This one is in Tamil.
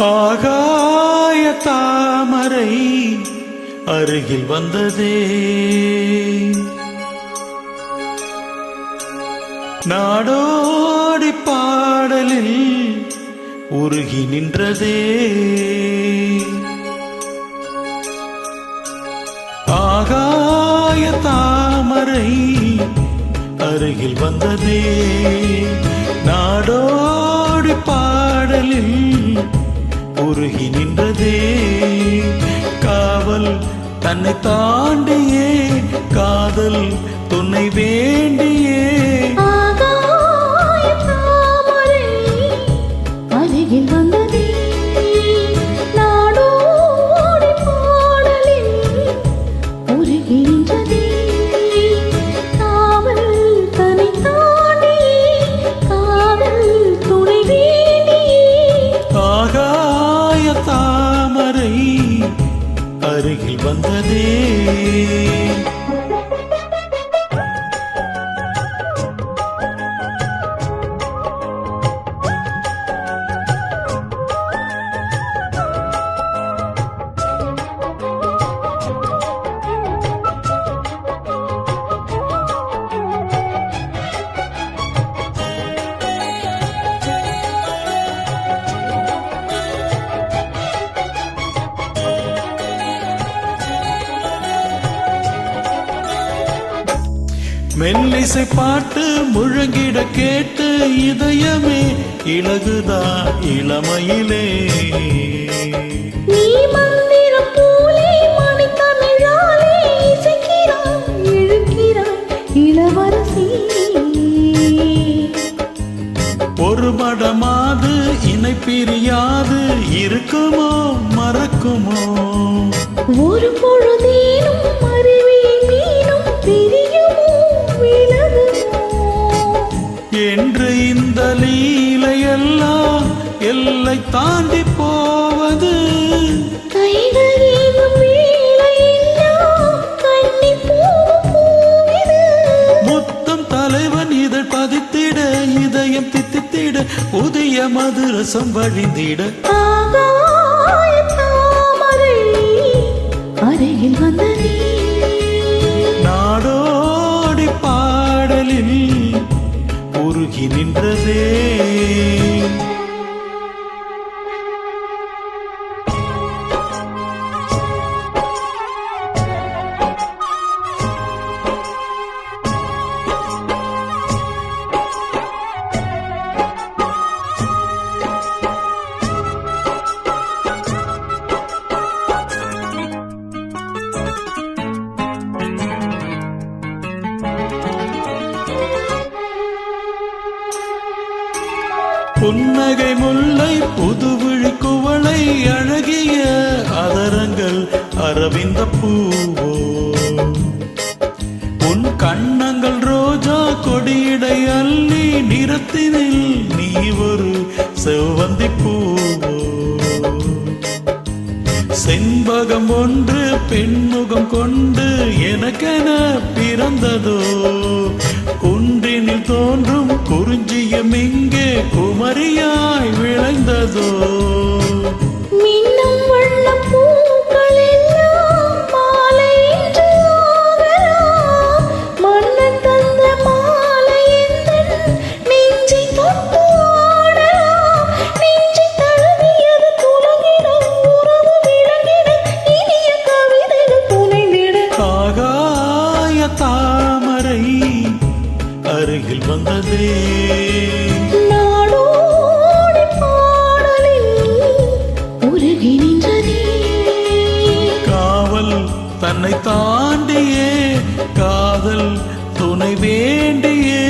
ஆகாய தாமரை அருகில் வந்ததே, நாடோடி பாடலில் உருகி நின்றதே. ஆகாய தாமரை அருகில் வந்ததே, நாடோடி பாடலில் உருகி நின்றதே. காவல் தன்னை தாண்டியே, காதல் துணை வேண்டியே. ஆகாய தாமரை அருகில் வந்ததே, நாடோடி பாடலில் உருகி நின்றதே. காவல் தன்னை தாண்டியே, காதல் துணை வேண்டியே. ஆகாய தாமரை அருகில் வந்ததே. மெல்லிசை பாட்டு முழங்கிட கேட்டு இதயமே இலகுதா இளமையிலே. நீ மந்திரம் போலே மணித்தமிழாலே இசைக்கிறாய், இழுக்கிறாய் இளவரசி. ஒரு மடமாது இணை பிரியாது இருக்குமோ மறக்குமோ. ஒரு பொழுதேனும் அருவி மீனும் பிரியுமோ விலகுமோ என்று இந்த லீலையெல்லாம் எல்லை தாண்டி போவது. கைகள் ஏதும் வேளையெல்லாம் கண்ணி பூவிது. முத்தம் தலைவன் இதழ் பதித்திட, இதயம் தித்தித்திட, புதிய மதுரசம் வழிந்திட. ஆகாய தாமரை அருகில் வந்ததே, நாடோடி பாடலில் உருகி நின்றதே. புன்னகை முல்லை புதுவிழி குவளை அழகிய அதரங்கள் அரவிந்த பூவோ. உன் கண்ணங்கள் ரோஜா கொடியடை அள்ளி நிறத்தினில் நீ ஒரு செவ்வந்தி பூவோ. செண்பகம் ஒன்று பெண்முகம் கொண்டு எனக்கென பிறந்ததோ. குன்றினில் தோன்றும் குறிஞ்சியம் இங்கே குமரியாய் விளைந்ததோ. மின்னும் வண்ணப் பூக்கள் எல்லாம் மாலை என்று ஆகலாம். மன்னன் தந்த மாலை எந்தன் நெஞ்சை தொட்டு ஆடலாம். நெஞ்சை தழுவியது துலங்கிட, உறவு விளங்கிட, இனிய கவிதைகள் புனைந்திட. ஆகாய தாமரை அருகில் வந்ததே, நாடோடி பாடலில் உருகி நின்றதே. காவல் தன்னை தாண்டியே, காதல் துணை வேண்டியே.